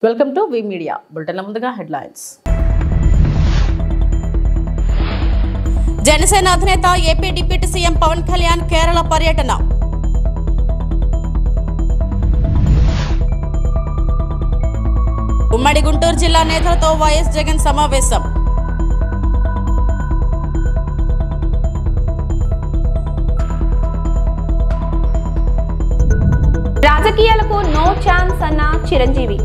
Welcome to V media bulletin ముందుగా headlines. Janasena అధినేత AP deputy CM Pawan Kalyan Kerala పర్యటన. ఉమ్మడి గుంటూరు జిల్లా నేతలతో వైఎస్ జగన్ సమావేశం. రాజకీయాలకు నో ఛాన్స్ అన్న చిరంజీవి.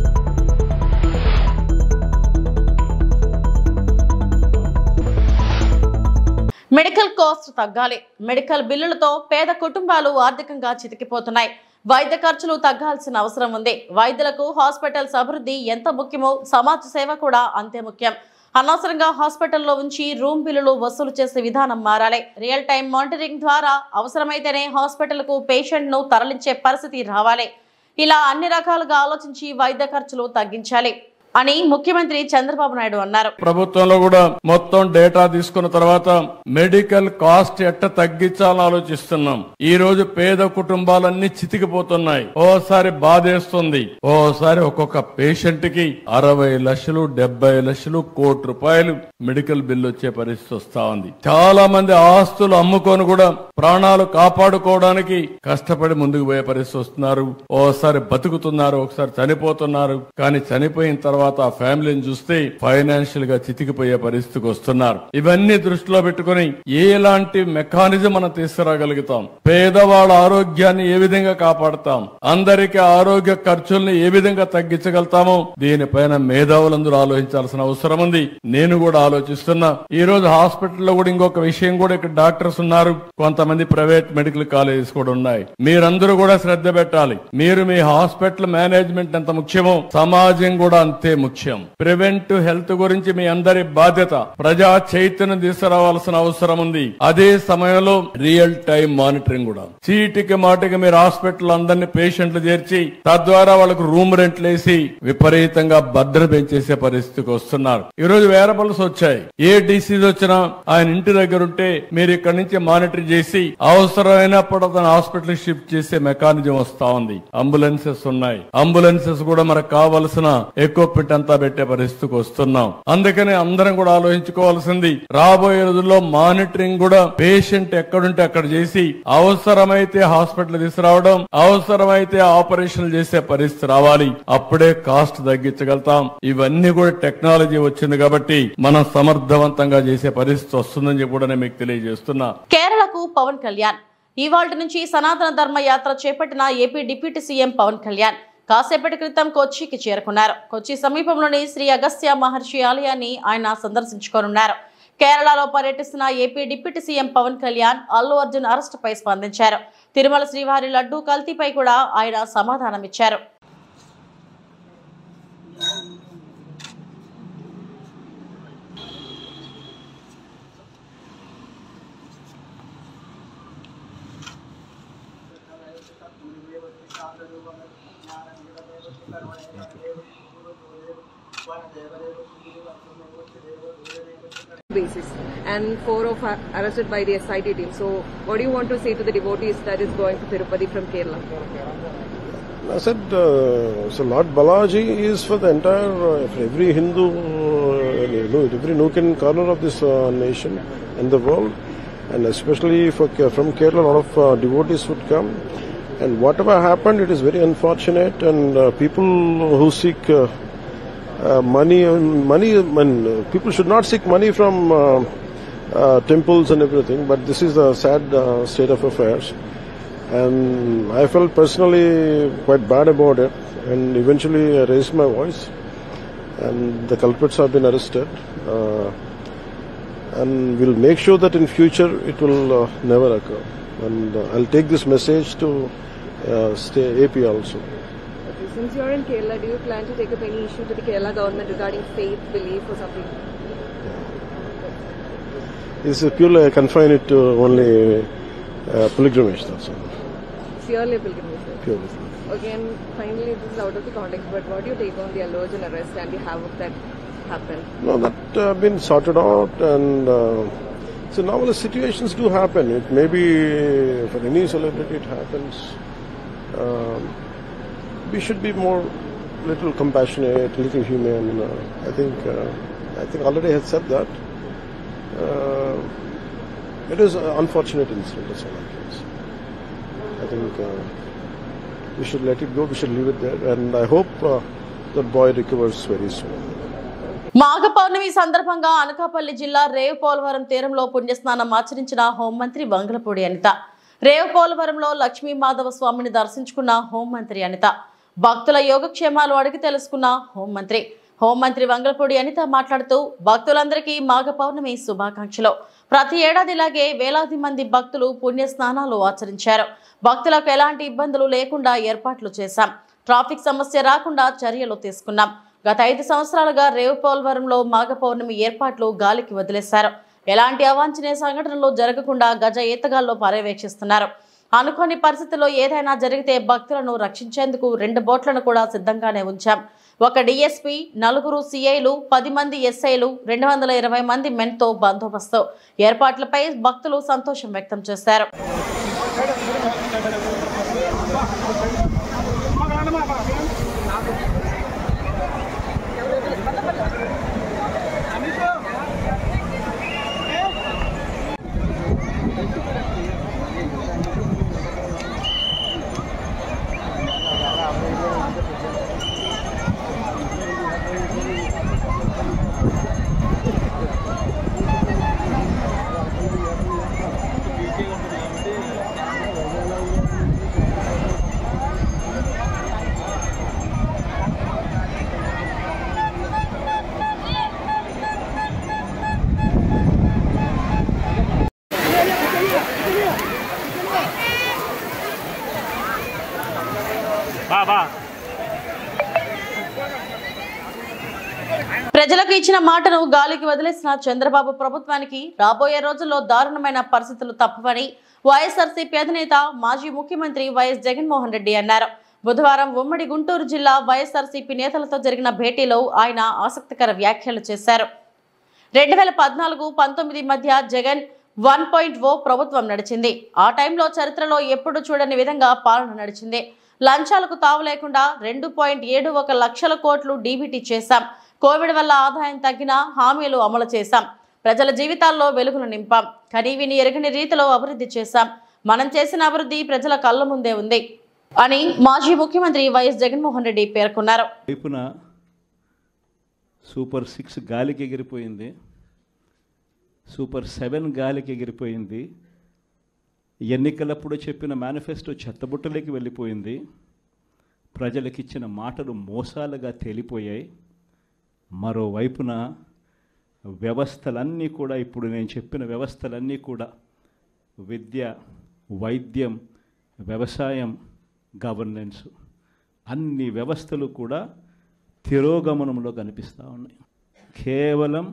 మెడికల్ కాస్ట్ తగ్గాలి. మెడికల్ బిల్లులతో పేద కుటుంబాలు ఆర్థికంగా చితికిపోతున్నాయి. వైద్య ఖర్చులు తగ్గాల్సిన అవసరం ఉంది. వైద్యులకు హాస్పిటల్స్ అభివృద్ధి ఎంత ముఖ్యమో సమాజ సేవ కూడా అంతే ముఖ్యం. అనవసరంగా హాస్పిటల్లో ఉంచి రూమ్ బిల్లులు వసూలు చేసే విధానం మారాలి. రియల్ టైం మానిటరింగ్ ద్వారా అవసరమైతేనే హాస్పిటల్కు పేషెంట్ను తరలించే పరిస్థితి రావాలి. ఇలా అన్ని రకాలుగా ఆలోచించి వైద్య ఖర్చులు తగ్గించాలి అని ముఖ్యమంత్రి చంద్రబాబు నాయుడు అన్నారు. ప్రభుత్వంలో కూడా మొత్తం డేటా తీసుకున్న తర్వాత మెడికల్ కాస్ట్ ఎట్ట తగ్గించాలని ఆలోచిస్తున్నాం. ఈ రోజు పేద కుటుంబాలన్నీ చితికిపోతున్నాయి. ఓసారి బాధేస్తుంది. ఓసారి ఒక్కొక్క పేషెంట్ కి 60 లక్షలు 70 లక్షలు కోటి రూపాయలు మెడికల్ బిల్లు వచ్చే పరిస్థితి వస్తా ఉంది. చాలా మంది ఆస్తులు అమ్ముకొని కూడా ప్రాణాలు కాపాడుకోవడానికి కష్టపడి ముందుకు పోయే పరిస్థితి వస్తున్నారు. ఓసారి బతుకుతున్నారు, ఒకసారి చనిపోతున్నారు. కానీ చనిపోయిన తర్వాత ఆ ఫ్యామిలీని చూస్తే ఫైనాన్షియల్ గా చితికిపోయే పరిస్థితికి వస్తున్నారు. ఇవన్నీ దృష్టిలో పెట్టుకుని ఎలాంటి మెకానిజం మనం తీసుకురాగలుగుతాం, పేదవాళ్ళ ఆరోగ్యాన్ని ఏ విధంగా కాపాడుతాం, అందరికీ ఆరోగ్య ఖర్చుల్ని ఏ విధంగా తగ్గించగలుగుతామో దీనిపైన మేధావులందరూ ఆలోచించాల్సిన అవసరం ఉంది. నేను కూడా ఆలోచిస్తున్నా. ఈ రోజు హాస్పిటల్లో కూడా ఇంకొక విషయం కూడా, ఇక్కడ డాక్టర్స్ ఉన్నారు, కొంతమంది ప్రైవేట్ మెడికల్ కాలేజెస్ కూడా ఉన్నాయి. మీరందరూ కూడా శ్రద్ధ పెట్టాలి. మీరు మీ హాస్పిటల్ మేనేజ్మెంట్ ఎంత ముఖ్యమో సమాజం కూడా అంతే ముఖ్యం. ప్రివెంటివ్ హెల్త్ గురించి మీ అందరి బాధ్యత. ప్రజా చైతన్యం తీసుకురావాల్సిన అవసరం ఉంది. అదే సమయంలో రియల్ టైం మానిటరింగ్ కూడా. చీటికి మాటికి మీరు హాస్పిటల్ అందరినీ పేషెంట్లు చేర్చి తద్వారా వాళ్ళకు రూమ్ రెంట్లు వేసి విపరీతంగా భద్రత పెంచేసే పరిస్థితికి వస్తున్నారు. ఈ రోజు వేరబుల్స్ వచ్చాయి. ఏ డిసీజ్ వచ్చినా ఆయన ఇంటి దగ్గర ఉంటే మీరు ఇక్కడ నుంచి మానిటర్ చేసి అవసరమైనప్పుడు అతను హాస్పిటల్ షిఫ్ట్ చేసే మెకానిజం వస్తా ఉంది. అంబులెన్సెస్ ఉన్నాయి. అంబులెన్సెస్ కూడా మనకు కావలసిన ఎక్విప్మెంట్ అంతా పెట్టే పరిస్థితికి వస్తున్నాం. అందుకని అందరం కూడా ఆలోచించుకోవాల్సింది, రాబోయే రోజుల్లో మానిటరింగ్ కూడా పేషెంట్ ఎక్కడుంటే అక్కడ చేసి అవసరమైతే హాస్పిటల్ తీసుకురావడం, అవసరమైతే ఆపరేషన్లు చేసే పరిస్థితి రావాలి. అప్పుడే కాస్ట్ తగ్గించగలుగుతాం. ఇవన్నీ కూడా టెక్నాలజీ వచ్చింది కాబట్టి మనం సమర్థవంతంగా చేసే పరిస్థితి వస్తుందని చెప్పి కూడా నేను మీకు తెలియజేస్తున్నా. కేరళకు పవన్ కళ్యాణ్. ఇవాళ్టి నుంచి సనాతన ధర్మ యాత్ర చేపట్టిన AP deputy CM Pawan Kalyan కాసేపటి క్రితం కొచ్చికి చేరుకున్నారు. కొచ్చి సమీపంలోని శ్రీ అగస్త్య మహర్షి ఆలయాన్ని ఆయన సందర్శించుకోనున్నారు. కేరళలో పర్యటిస్తున్న AP deputy CM Pawan Kalyan Allu Arjun అరెస్టుపై స్పందించారు. తిరుమల శ్రీవారి లడ్డూ కల్తీపై కూడా ఆయన సమాధానమిచ్చారు. basis and 4 of arrested by the SIT team. So what do you want to say to the devotees that is going to Tirupati from Kerala? I said, so Lord Balaji is for the entire, for every Hindu, every nook and corner of this nation and the world, and especially from Kerala, a lot of devotees would come. And whatever happened, it is very unfortunate, and people who seek money, people should not seek money from temples and everything, but this is a sad state of affairs. And I felt personally quite bad about it, and eventually I raised my voice, and the culprits have been arrested. And we'll make sure that in future it will never occur. And I'll take this message to AP also. Okay, since you're in Kerala, do you plan to take up any issue to the Kerala government regarding faith, belief or something? It's purely I confine it to only pilgrimage. That's all. Purely pilgrimage. Purely. Okay, and finally, this is out of the context, but what do you take on the Allu Arjun arrest and the havoc that happened? No, that been sorted out, and so now situations do happen. It may be for any celebrity it happens. We should be more little compassionate, little humane. I think already has said that. It is an unfortunate incident. That's all I can say. I think we should let it go. We should leave it there, and I hope that boy recovers very soon. మాఘ పౌర్ణమి సందర్భంగా అనకాపల్లి జిల్లా rave Polavaram తీరంలో పుణ్యస్నానం ఆచరించిన హోంమంత్రి Vangalapudi Anitha. Rave పోలవరంలో లక్ష్మీ మాధవ స్వామిని దర్శించుకున్న హోంమంత్రి అనిత. భక్తుల యోగక్షేమాలు అడిగి తెలుసుకున్న హోంమంత్రి వంగలపూడి అనిత మాట్లాడుతూ భక్తులందరికీ మాఘ పౌర్ణమి శుభాకాంక్షలు. ప్రతి ఏడాదిలాగే వేలాది మంది భక్తులు పుణ్యస్నానాలు ఆచరించారు. భక్తులకు ఎలాంటి ఇబ్బందులు లేకుండా ఏర్పాట్లు చేశాం. ట్రాఫిక్ సమస్య రాకుండా చర్యలు తీసుకున్నాం. గత 5 సంవత్సరాలుగా రేవ్ పోలవరంలో మాఘ పౌర్ణమి ఏర్పాట్లు గాలికి వదిలేశారు. ఎలాంటి అవాంఛనీయ సంఘటనలు జరగకుండా గజ ఈతగాల్లో పర్యవేక్షిస్తున్నారు. అనుకోని పరిస్థితుల్లో ఏదైనా జరిగితే భక్తులను రక్షించేందుకు 2 బోట్లను కూడా సిద్ధంగానే ఉంచాం. 1 డిఎస్పీ, 4 సిఐలు, 10 మంది ఎస్ఐలు, 220 మంది మెన్తో బందోబస్తు ఏర్పాట్లపై భక్తులు సంతోషం వ్యక్తం చేశారు. ప్రజలకు ఇచ్చిన మాటను గాలికి వదిలేసిన చంద్రబాబు ప్రభుత్వానికి రాబోయే రోజుల్లో దారుణమైన పరిస్థితులు తప్పవని వైఎస్ఆర్సీపీ అధినేత మాజీ ముఖ్యమంత్రి వైఎస్ జగన్మోహన్ రెడ్డి అన్నారు. బుధవారం ఉమ్మడి గుంటూరు జిల్లా వైఎస్ఆర్సీపీ నేతలతో జరిగిన భేటీలో ఆయన ఆసక్తికర వ్యాఖ్యలు చేశారు. 2014-19 మధ్య జగన్ 1.0 ప్రభుత్వం నడిచింది. ఆ టైంలో చరిత్రలో ఎప్పుడు చూడని విధంగా పాలన నడిచింది. లంచాలకు తావు లేకుండా 2.71 లక్షల కోట్లు డీబీటీ చేశాం. కోవిడ్ వల్ల ఆదాయం తగ్గిన హామీలు అమలు చేశాం. ప్రజల జీవితాల్లో వెలుగును నింపాం. కనీవిని ఎరగని రీతిలో అభివృద్ధి చేశాం. మనం చేసిన అభివృద్ధి ప్రజల కళ్ళ ముందే ఉంది అని మాజీ ముఖ్యమంత్రి వైఎస్ జగన్మోహన్ రెడ్డి పేర్కొన్నారు. సూపర్ 6 గాలికి ఎగిరిపోయింది. సూపర్ 7 గాలికి ఎగిరిపోయింది. ఎన్నికలప్పుడు చెప్పిన మేనిఫెస్టో చెత్తబుట్టలోకి వెళ్ళిపోయింది. ప్రజలకిచ్చిన మాటలు మోసాలుగా తేలిపోయాయి. మరోవైపున వ్యవస్థలన్నీ కూడా, ఇప్పుడు నేను చెప్పిన వ్యవస్థలన్నీ కూడా, విద్య, వైద్యం, వ్యవసాయం, గవర్నెన్స్, అన్ని వ్యవస్థలు కూడా తిరోగమనంలో కనిపిస్తూ ఉన్నాయి. కేవలం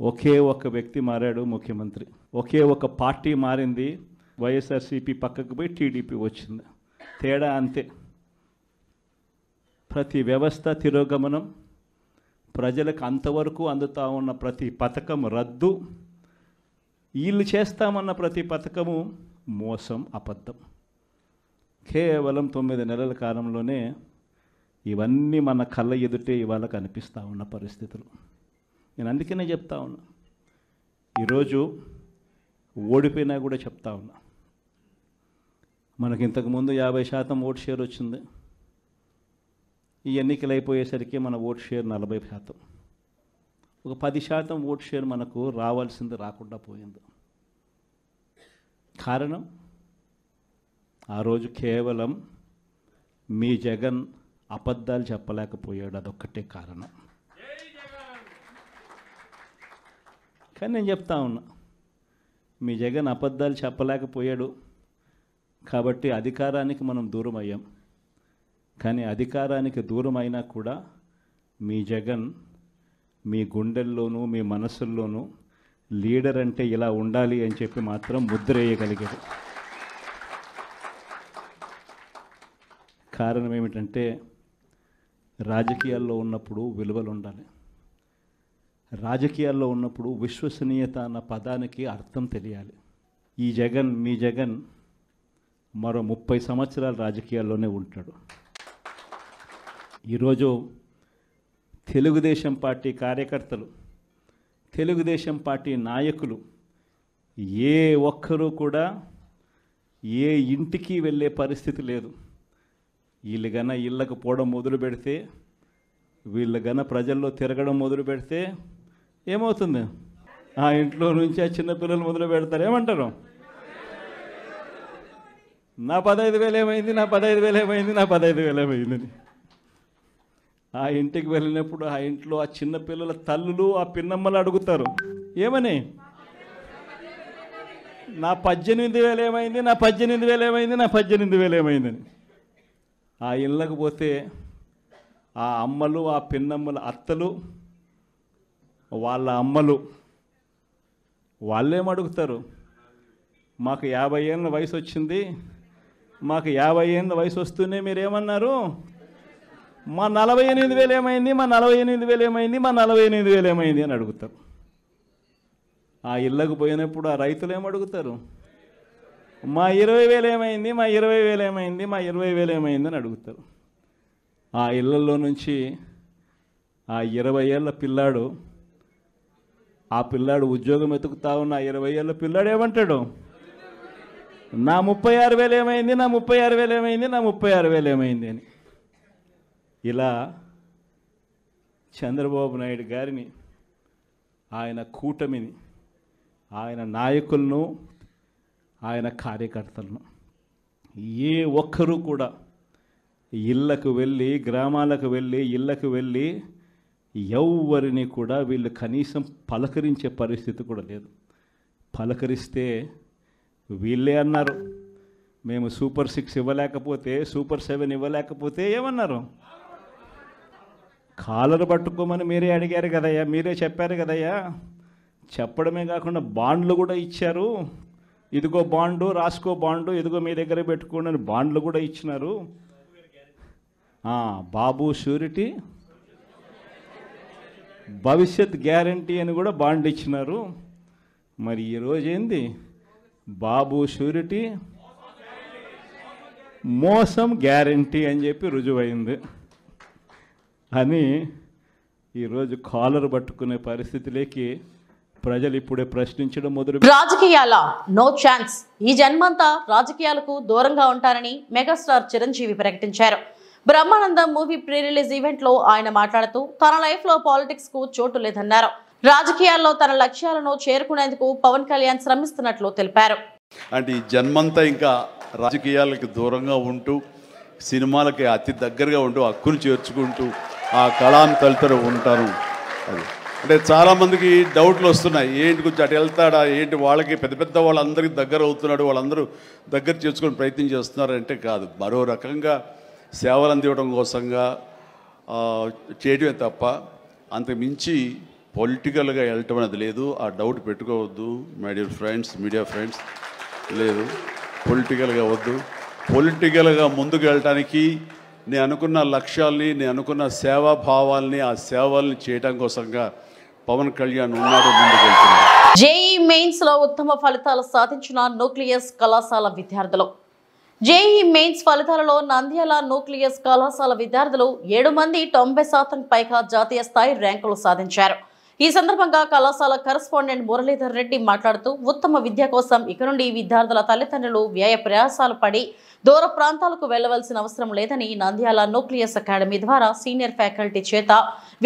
ఒకే ఒక వ్యక్తి మారాడు, ముఖ్యమంత్రి. ఒకే ఒక పార్టీ మారింది. వైఎస్ఆర్సీపీ పక్కకు పోయి టీడీపీ వచ్చింది. తేడా అంతే. ప్రతి వ్యవస్థ తిరోగమనం. ప్రజలకు అంతవరకు అందుతూ ఉన్న ప్రతి పథకం రద్దు. వీళ్ళు చేస్తామన్న ప్రతి పథకము మోసం, అబద్ధం. కేవలం 9 నెలల కాలంలోనే ఇవన్నీ మన కళ్ళ ఎదుటే ఇవాళ కనిపిస్తూ ఉన్న పరిస్థితులు. నేను అందుకనే చెప్తా ఉన్నా, ఈరోజు ఓడిపోయినా కూడా చెప్తా ఉన్నా, మనకి ఇంతకుముందు 50% ఓట్ షేర్ వచ్చింది. ఈ ఎన్నికలు అయిపోయేసరికి మన ఓట్ షేర్ 40%. ఒక 10% ఓట్ షేర్ మనకు రావాల్సింది రాకుండా పోయింది. కారణం, ఆ రోజు కేవలం మీ జగన్ అబద్ధాలు చెప్పలేకపోయాడు. అదొక్కటే కారణం. కానీ నేను చెప్తా ఉన్నా, మీ జగన్ అబద్ధాలు చెప్పలేకపోయాడు కాబట్టి అధికారానికి మనం దూరం అయ్యాం. కానీ అధికారానికి దూరం అయినా కూడా మీ జగన్ మీ గుండెల్లోనూ మీ మనసుల్లోనూ లీడర్ అంటే ఇలా ఉండాలి అని చెప్పి మాత్రం ముద్ర వేయగలిగారు. కారణం ఏమిటంటే, రాజకీయాల్లో ఉన్నప్పుడు విలువలు ఉండాలి. రాజకీయాల్లో ఉన్నప్పుడు విశ్వసనీయత అన్న పదానికి అర్థం తెలియాలి. ఈ జగన్, మీ జగన్ మరో 30 సంవత్సరాలు రాజకీయాల్లోనే ఉంటాడు. ఈరోజు తెలుగుదేశం పార్టీ కార్యకర్తలు, తెలుగుదేశం పార్టీ నాయకులు ఏ ఒక్కరూ కూడా ఏ ఇంటికి వెళ్ళే పరిస్థితి లేదు. వీళ్ళు గన ఇళ్ళకు పోవడం మొదలు పెడితే, వీళ్ళు గన ప్రజల్లో తిరగడం మొదలు పెడితే ఏమవుతుంది? ఆ ఇంట్లో నుంచి ఆ చిన్నపిల్లలు మొదలు పెడతారు. ఏమంటారు? నా 15,000 ఏమైంది, నా 15,000 ఏమైంది, నా 15,000 ఏమైందని. ఆ ఇంటికి వెళ్ళినప్పుడు ఆ ఇంట్లో ఆ చిన్నపిల్లల తల్లులు, ఆ పిన్నమ్మలు అడుగుతారు, ఏమని? నా 18,000 ఏమైంది, నా 18,000 ఏమైంది, నా 18,000 ఏమైందని. ఆ ఇళ్ళకు పోతే ఆ అమ్మలు, ఆ పిన్నమ్మల అత్తలు, వాళ్ళ అమ్మలు వాళ్ళేమడుగుతారు? మాకు 50 ఏళ్ళ వయసు వచ్చింది, మాకు 50 ఏళ్ళ వయసు వస్తూనే మీరేమన్నారు? మా 48,000 ఏమైంది, మా 48,000 ఏమైంది, మా 48,000 ఏమైంది అని అడుగుతారు. ఆ ఇళ్ళకు పోయినప్పుడు ఆ రైతులు ఏమడుగుతారు? మా 20,000 ఏమైంది, మా 20,000 ఏమైంది, మా 20,000 ఏమైంది అని అడుగుతారు. ఆ ఇళ్ళల్లో నుంచి ఆ 20 ఏళ్ళ పిల్లాడు, ఆ పిల్లాడు ఉద్యోగం వెతుకుతా ఉన్న 20 ఏళ్ళ పిల్లాడు ఏమంటాడు? నా 36,000 ఏమైంది, నా 36,000 ఏమైంది, నా 36,000 ఏమైంది అని. ఇలా చంద్రబాబు నాయుడు గారిని, ఆయన కూటమిని, ఆయన నాయకులను, ఆయన కార్యకర్తలను ఏ ఒక్కరూ కూడా ఇళ్ళకు వెళ్ళి, గ్రామాలకు వెళ్ళి, ఇళ్ళకు వెళ్ళి ఎవరిని కూడా వీళ్ళు కనీసం పలకరించే పరిస్థితి కూడా లేదు. పలకరిస్తే వీళ్ళే అన్నారు, మేము సూపర్ 6 ఇవ్వలేకపోతే, సూపర్ 7 ఇవ్వలేకపోతే ఏమన్నారు? కాలర్ పట్టుకోమని మీరే అడిగారు కదయ్యా, మీరే చెప్పారు కదయ్యా. చెప్పడమే కాకుండా బాండ్లు కూడా ఇచ్చారు. ఇదిగో బాండు, రాసుకో బాండు, ఇదిగో మీ దగ్గర పెట్టుకోండి అని బాండ్లు కూడా ఇచ్చినారు. బాబు షూరిటీ, భవిష్యత్ గ్యారంటీ అని కూడా బాండ్ ఇచ్చినారు. మరి ఈరోజు ఏంది? బాబు షూరిటీ, మోసం గ్యారంటీ అని చెప్పి రుజువైంది అని ఈరోజు కాలర్ పట్టుకునే పరిస్థితిలోకి ప్రజలు ఇప్పుడే ప్రశ్నించడం మొదలు. రాజకీయాల నో ఛాన్స్, ఈ జన్మంతా రాజకీయాలకు దూరంగా ఉంటారని మెగాస్టార్ చిరంజీవి ప్రకటించారు. Brahmanandam movie pre release event లో ఆయన మాట్లాడుతూ తన లైఫ్ లో పాలిటిక్స్ కు చోటు లేదన్నారు. రాజకీయాల్లో తన లక్ష్యాలను చేరుకునేందుకు పవన్ కళ్యాణ్ శ్రమిస్తున్నట్లు తెలిపారు. అంటే ఈ జన్మంతా ఇంకా రాజకీయాలకు దూరంగా ఉంటూ, సినిమాలకి అతి దగ్గరగా ఉంటూ, హక్కును చేర్చుకుంటూ ఆ కళాన్ని తలుతూ ఉంటారు. అది అంటే చాలామందికి డౌట్లు వస్తున్నాయి, ఏంటి కొంచెం అటు వెళ్తాడా ఏంటి, వాళ్ళకి పెద్ద పెద్ద వాళ్ళందరికీ దగ్గర అవుతున్నాడు, వాళ్ళందరూ దగ్గర చేసుకుని ప్రయత్నం చేస్తున్నారు అంటే కాదు, మరో రకంగా సేవలు అందివ్వడం కోసంగా చేయడమే తప్ప అంతకు మించి పొలిటికల్గా వెళ్ళటం అనేది లేదు. ఆ డౌట్ పెట్టుకోవద్దు my dear friends, media friends. లేదు, పొలిటికల్గా వద్దు. పొలిటికల్గా ముందుకు వెళ్ళటానికి నేను అనుకున్న లక్ష్యాల్ని, నేను అనుకున్న సేవాభావాల్ని, ఆ సేవల్ని చేయడం కోసంగా పవన్ కళ్యాణ్ ఉన్నాడు, ముందుకు వెళ్తున్నాడు. జేఈ మెయిన్స్ లో ఉత్తమ ఫలితాలు సాధించిన న్యూక్లియస్ కళాశాల విద్యార్థులు. జేఈ మెయిన్స్ ఫలితాలలో నంద్యాల న్యూక్లియస్ కళాశాల విద్యార్థులు 7 మంది 90% పైగా జాతీయ స్థాయి ర్యాంకులు సాధించారు. ఈ సందర్భంగా కళాశాల కరెస్పాండెంట్ మురళీధర్ రెడ్డి మాట్లాడుతూ ఉత్తమ విద్య కోసం ఇక నుండి విద్యార్థుల తల్లిదండ్రులు వ్యయ ప్రయాసాలు పడి దూర ప్రాంతాలకు వెళ్లవలసిన అవసరం లేదని నంద్యాల న్యూక్లియస్ అకాడమీ ద్వారా సీనియర్ ఫ్యాకల్టీ చేత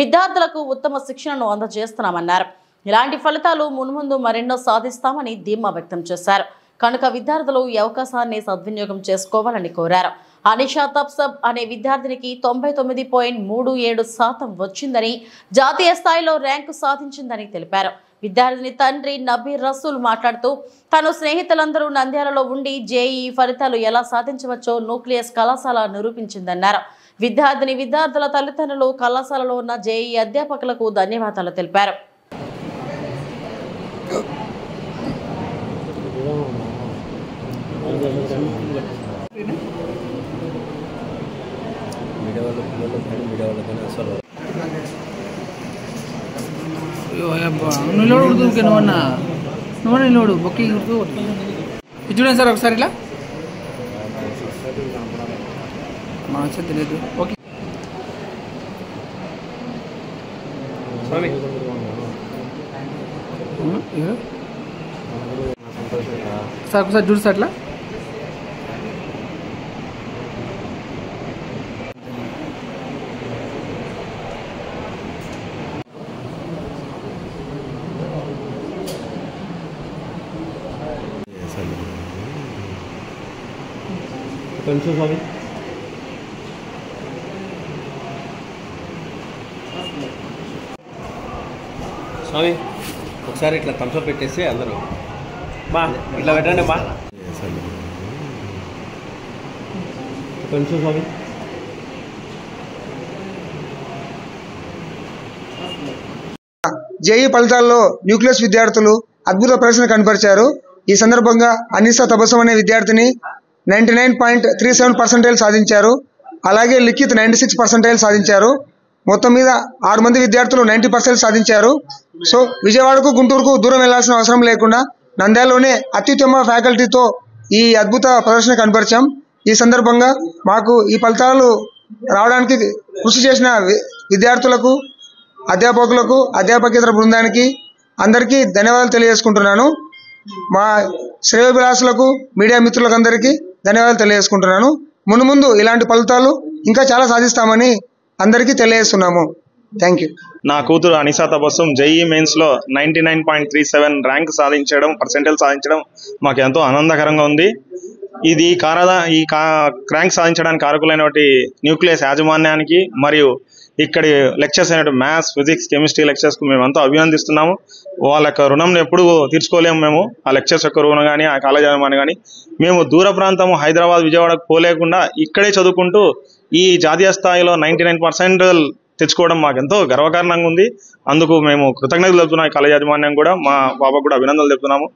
విద్యార్థులకు ఉత్తమ శిక్షణను అందజేస్తున్నామన్నారు. ఇలాంటి ఫలితాలు మున్ముందు మరెన్నో సాధిస్తామని ధీమా వ్యక్తం చేశారు. కనుక విద్యార్థులు ఈ అవకాశాన్ని సద్వినియోగం చేసుకోవాలని కోరారు. అనిషా తప్సబ్ అనే విద్యార్థినికి 99.37% వచ్చిందని, జాతీయ స్థాయిలో ర్యాంకు సాధించిందని తెలిపారు. విద్యార్థిని తండ్రి నబీర్ రసూల్ మాట్లాడుతూ తను స్నేహితులందరూ నంద్యాలలో ఉండి జేఈ ఫలితాలు ఎలా సాధించవచ్చో న్యూక్లియస్ కళాశాల నిరూపించిందన్నారు. విద్యార్థుల తల్లిదండ్రులు, కళాశాలలో ఉన్న జేఈ అధ్యాపకులకు ధన్యవాదాలు తెలిపారు. నోడు బొక్కి చూడండి సార్ ఒకసారి ఇలా తెలియదు. ఓకే సార్ ఒకసారి చూడు సార్ అట్లా స్వామి ఒకసారి ఇట్లా థమ్స్అప్ పెట్టేసి అందరూ బా ఇట్లా పెట్టండి బా కొంచెం స్వామి జేఈ ఫలితాల్లో న్యూక్లియస్ విద్యార్థులు అద్భుత ప్రదర్శన కనపరిచారు. ఈ సందర్భంగా అనిసా తబస్సం అనే విద్యార్థిని 99.37% సాధించారు. అలాగే లిఖిత్ 96% సాధించారు. మొత్తం మీద 6 మంది విద్యార్థులు 90% సాధించారు. సో విజయవాడకు గుంటూరుకు దూరం వెళ్లాల్సిన అవసరం లేకుండా నంద్యాలలోనే అత్యుత్తమ ఫ్యాకల్టీతో ఈ అద్భుత ప్రదర్శన కనపరిచాం. ఈ సందర్భంగా మాకు ఈ ఫలితాలు రావడానికి కృషి చేసిన విద్యార్థులకు, అధ్యాపకులకు, అధ్యాపకేతర బృందానికి అందరికీ ధన్యవాదాలు తెలియజేసుకుంటున్నాను. మా శ్రేయోభిలాషులకు, మీడియా మిత్రులకు అందరికీ ధన్యవాదాలు తెలియజేసుకుంటున్నాను. ముందు ఇలాంటి ఫలితాలు ఇంకా చాలా సాధిస్తామని అందరికీ తెలియజేస్తున్నాము. Thank you. నా కూతురు అనిసా తబస్సం జేఈ మెయిన్స్ లో 99.37 ర్యాంక్ సాధించడం, పర్సెంటేజ్ సాధించడం మాకు ఎంతో ఆనందకరంగా ఉంది. ఇది ర్యాంక్ సాధించడానికి కారకులైనటువంటి న్యూక్లియస్ యాజమాన్యానికి మరియు ఇక్కడి లెక్చర్స్ అయినట్టు మ్యాథ్స్, ఫిజిక్స్, కెమిస్ట్రీ లెక్చర్స్ కు మేమంతా అభినందిస్తున్నాము. వాళ్ళ యొక్క రుణం ఎప్పుడు తీర్చుకోలేము. మేము ఆ లెక్చర్స్ యొక్క రుణం కానీ, ఆ కాలేజ్ యాజమాన్యం కానీ, మేము దూర ప్రాంతము హైదరాబాద్, విజయవాడకు పోలేకుండా ఇక్కడే చదువుకుంటూ ఈ జాతీయ స్థాయిలో 99% తెచ్చుకోవడం మాకు ఎంతో గర్వకారణంగా ఉంది. అందుకు మేము కృతజ్ఞతలు తెలుపుతున్నాం. కాలేజ్ యాజమాన్యం కూడా, మా బాబాకు కూడా అభినందనలు తెలుపుతున్నాము.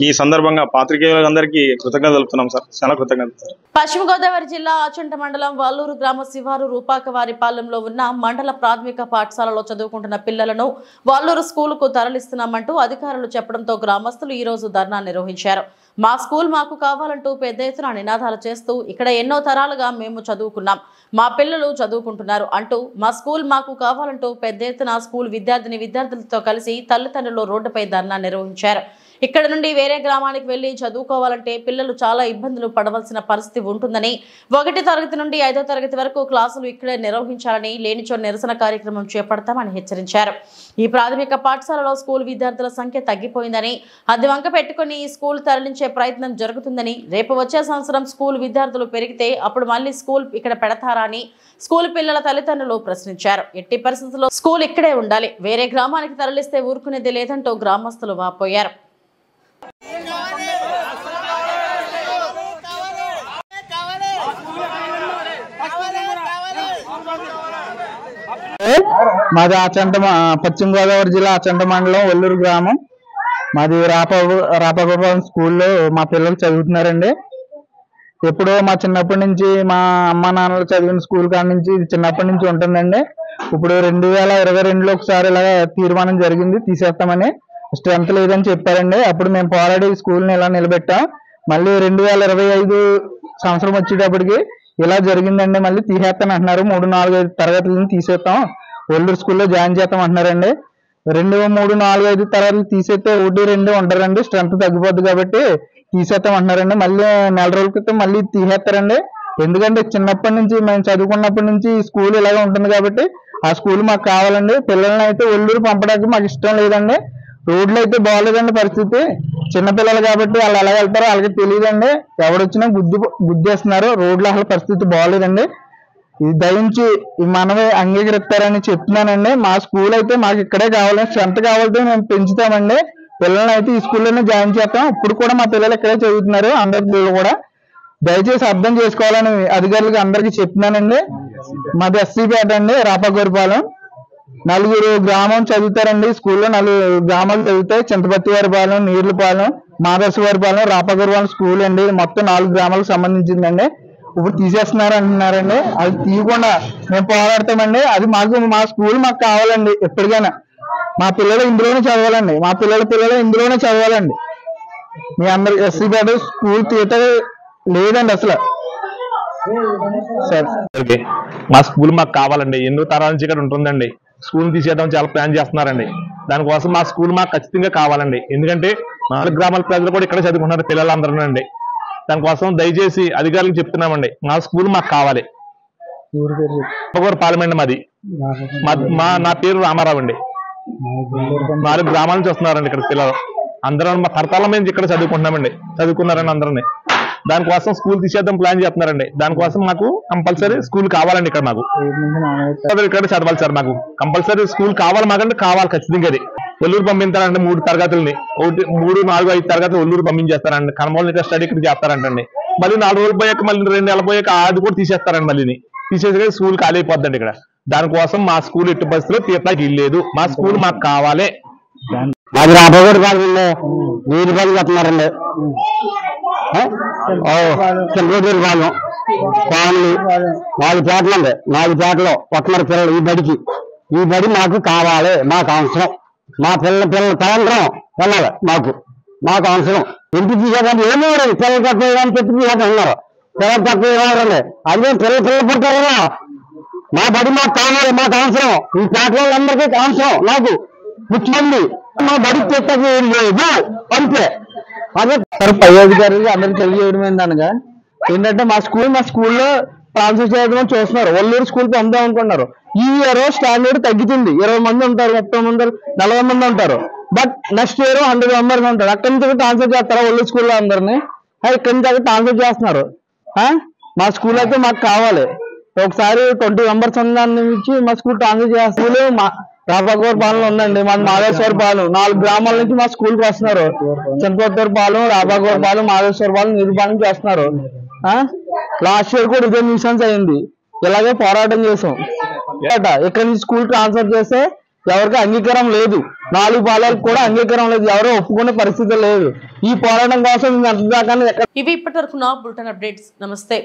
ఈ సందర్భంగా పాత్రికేయులందరికీ కృతజ్ఞతలు తెలుపుతున్నాం సార్. చాలా కృతజ్ఞతలు. పశ్చిమ గోదావరి జిల్లా ఆచంట మండలం వల్లూరు గ్రామ శివారు రూపాకవారిపాలెంలో ఉన్న మండల ప్రాథమిక పాఠశాలలో చదువుకుంటున్న పిల్లలను వల్లూరు స్కూలుకు తరలిస్తున్నామంటూ అధికారులు చెప్పడంతో గ్రామస్తులు ఈ రోజు ధర్నా నిర్వహించారు. మా స్కూల్ మాకు కావాలంటూ పెద్ద ఎత్తున నినాదాలు చేస్తూ ఇక్కడ ఎన్నో తరాలుగా మేము చదువుకున్నాం, మా పిల్లలు చదువుకుంటున్నారు అంటూ మా స్కూల్ మాకు కావాలంటూ పెద్ద ఎత్తున స్కూల్ విద్యార్థులతో కలిసి తల్లిదండ్రులు రోడ్డుపై ధర్నా నిర్వహించారు. ఇక్కడ నుండి వేరే గ్రామానికి వెళ్లి చదువుకోవాలంటే పిల్లలు చాలా ఇబ్బందులు పడవలసిన పరిస్థితి ఉంటుందని, 1వ తరగతి నుండి 5వ తరగతి వరకు క్లాసులు ఇక్కడే నిర్వహించాలని, లేనిచో నిరసన కార్యక్రమం చేపడతామని హెచ్చరించారు. ఈ ప్రాథమిక పాఠశాలలో స్కూల్ విద్యార్థుల సంఖ్య తగ్గిపోయిందని, అది వంక పెట్టుకుని ఈ స్కూల్ తరలించే ప్రయత్నం జరుగుతుందని, రేపు వచ్చే సంవత్సరం స్కూల్ విద్యార్థులు పెరిగితే అప్పుడు మళ్ళీ స్కూల్ ఇక్కడ పెడతారా అని స్కూల్ పిల్లల తల్లిదండ్రులు ప్రశ్నించారు. ఎట్టి పరిస్థితుల్లో స్కూల్ ఇక్కడే ఉండాలి, వేరే గ్రామానికి తరలిస్తే ఊరుకునేది లేదంటూ గ్రామస్తులు వాపోయారు. మాది ఆచంట, పశ్చిమ గోదావరి జిల్లా ఆచంట మండలం వల్లూరు గ్రామం. మాది రాపగోపాలం స్కూల్లో మా పిల్లలు చదువుతున్నారండి. ఎప్పుడో మా చిన్నప్పటి నుంచి, మా అమ్మ నాన్నలు చదివిన స్కూల్ కాడ నుంచి చిన్నప్పటి నుంచి ఉంటుందండి. ఇప్పుడు 2022లో ఒకసారి ఇలా తీర్మానం జరిగింది, తీసేస్తామని. స్ట్రెంత్ లేదని చెప్పారండి. అప్పుడు మేము పోరాడి స్కూల్ని ఇలా నిలబెట్టాం. మళ్ళీ 2025 సంవత్సరం వచ్చేటప్పటికి ఇలా జరిగిందండి. మళ్ళీ తీసేస్తాను అంటున్నారు. 3, 4, 5 తరగతులను తీసేస్తాం, వల్లూరు స్కూల్లో జాయిన్ చేస్తాం అంటున్నారండి. 2, 3, 4, 5 తరగతులు తీసేస్తే 1, 2 ఉంటారండి. స్ట్రెంత్ తగ్గిపోద్ది కాబట్టి తీసేస్తాం అంటున్నారండి. మళ్ళీ నెల రోజుల క్రితం మళ్ళీ తీసేస్తారండి. ఎందుకంటే చిన్నప్పటి నుంచి మేము చదువుకున్నప్పటి నుంచి స్కూల్ ఇలాగే ఉంటుంది కాబట్టి ఆ స్కూల్ మాకు కావాలండి. పిల్లల్ని అయితే వల్లూరు పంపడానికి మాకు ఇష్టం లేదండి. రోడ్లు అయితే బాగోలేదండి పరిస్థితి. చిన్నపిల్లలు కాబట్టి వాళ్ళు ఎలా వెళ్తారో వాళ్ళకి తెలియదండి. ఎవడొచ్చినా గుద్దేస్తున్నారు. రోడ్లు అసలు పరిస్థితి బాగోలేదండి. ఇది దయించి మనమే అంగీకరిస్తారని చెప్తున్నానండి. మా స్కూల్ అయితే మాకు ఇక్కడే కావాలి, స్ట్రెంత్ కావాలంటే మేము పెంచుతామండి. పిల్లల్ని అయితే ఈ స్కూల్లోనే జాయిన్ చేస్తాం. ఇప్పుడు కూడా మా పిల్లలు ఇక్కడే చదువుతున్నారు, అందరి పిల్లలు కూడా. దయచేసి అర్థం చేసుకోవాలని అధికారులకు అందరికీ చెప్తున్నానండి. మాది ఎస్సీపేట అండి, రాపగోరిపాలెం. 4 గ్రామం చదువుతారండి స్కూల్లో. 4 గ్రామాలు చదువుతాయి. చింతపత్తివారిపాలెం, నీర్లపాలెం, మాదర్శవారిపాలెం, రాపగోరిపాలెం స్కూల్ అండి. మొత్తం 4 గ్రామాలకు సంబంధించిందండి. ఇప్పుడు తీసేస్తున్నారు అంటున్నారండి. అది తీయకుండా మేము పోరాడతామండి. అది మా స్కూల్ మాకు కావాలండి. ఎప్పటికైనా మా పిల్లలు ఇందులోనే చదవాలండి. మా పిల్లలు ఇందులోనే చదవాలండి. మీ అందరు ఎస్సీపేట స్కూల్ తీత లేదండి అసలు. మా స్కూల్ మాకు కావాలండి. ఎన్నో తరాల నుంచి ఇక్కడ ఉంటుందండి. స్కూల్ తీసేద్దాం చాలా ప్లాన్ చేస్తున్నారండి. దానికోసం మా స్కూల్ మాకు ఖచ్చితంగా కావాలండి. ఎందుకంటే 4 గ్రామాల ప్రజలు కూడా ఇక్కడ చదువుకుంటున్నారు పిల్లలందరూ అండి. దానికోసం దయచేసి అధికారులకు చెప్తున్నామండి, మా స్కూల్ మాకు కావాలి. పార్లమెంట్ మాది. నా పేరు రామారావు అండి. 4 గ్రామాల నుంచి వస్తున్నారండి ఇక్కడ పిల్లలు అందరూ. మా తరతరాల మీద ఇక్కడ చదువుకున్నారండి అందరినీ. దానికోసం స్కూల్ తీసేద్దాం ప్లాన్ చేస్తున్నారండి. దానికోసం మాకు కంపల్సరీ స్కూల్ కావాలండి. ఇక్కడ మాకు ఇక్కడ చదవాలి సార్. మాకు కంపల్సరీ స్కూల్ కావాలి. మాకంటే కావాలి ఖచ్చితంగా. అది ఒల్లూరు పంపిస్తారండి 3 తరగతులని. 1, 3, 4, 5 తరగతులు ఒల్లూరు పంపించేస్తారండి. కనమూల ఇక్కడ స్టడీ ఇక్కడ చేస్తారంటండి. మళ్ళీ 4 రోజులు పోయాక మళ్ళీ 2 నెలలు పోయాక అది కూడా తీసేస్తారండి. మళ్ళీ తీసేసి స్కూల్ ఖాళీ అయిపోద్దండి ఇక్కడ. దానికోసం మా స్కూల్ ఎట్టి పరిస్థితిలో తీర్చడానికి ఇల్లేదు. మా స్కూల్ మాకు కావాలి. మాది రాబోయే కాలంలో 1000 రూపాయలు కడుతున్నారండి. చంద్రబాబు కాలం కాలనీ 4 పేటలు అండి. 4 పేటలో వస్తున్నారు పిల్లలు ఈ బడి మాకు కావాలి. మాకు అవసరం. మా పిల్లల తరంతరం వెళ్ళాలి. మాకు అవసరం. ఇంటి తీసేదాన్ని ఏమో పిల్లలు తక్కువ చెప్పి తీసేది ఉన్నారు. పిల్లలు తక్కువ ఏమన్నారండి. అదే పిల్లలు పుడతారు కదా. మా బడి మాకు కావాలి. మాకు అవసరం. ఈ పేటలో అందరికీ అవసరం. నాకు ముఖ్యమంత్రి మా బడి లేదు అంతే. అదే పై అధికారులు అందరికి తెలియజేయడం ఏంటనగా ఏంటంటే మా స్కూల్లో ట్రాన్స్ఫర్ చేయడం చూస్తున్నారు. ఒల్లూరు స్కూల్ పంపుదాం అనుకున్నారు. ఈ ఇయర్ స్టాండర్డ్ తగ్గుతుంది. 20 మంది ఉంటారు, 30 మంది, 40 మంది ఉంటారు. బట్ నెక్స్ట్ ఇయర్ 100 మెంబర్స్ ఉంటారు. అక్కడి నుంచి ట్రాన్స్ఫర్ చేస్తారా ఒల్లూరు స్కూల్లో అందరినీ? ఇక్కడి నుంచి ట్రాన్స్ఫర్ చేస్తున్నారు. మా స్కూల్ అయితే మాకు కావాలి. ఒకసారి 20 మెంబర్స్ ఉందాన్ని ఇచ్చి మా స్కూల్ ట్రాన్స్ఫర్ చేస్తారు. రాపాకూర పాలెంలో ఉందండి. మాది మాధవేశ్వర పాలెం. 4 గ్రామాల నుంచి మా స్కూల్కి వస్తున్నారు. చింతపత్తూరు పాలెం, రాపాకూర పాలెం, మాధవేశ్వర పాలెం, నిరుపాలెం చేస్తున్నారు. లాస్ట్ ఇయర్ కూడా ఇదే న్యూసెన్స్ అయింది. ఇలాగే పోరాటం చేసాం. ఇక్కడ నుంచి స్కూల్ ట్రాన్స్ఫర్ చేస్తే ఎవరికి అంగీకారం లేదు. 4 పాలెలకు కూడా అంగీకారం లేదు. ఎవరో ఒప్పుకునే పరిస్థితి లేదు. ఈ పోరాటం కోసం ఇవి ఇప్పటి వరకు నా బులెటిన్ అప్డేట్స్. నమస్తే.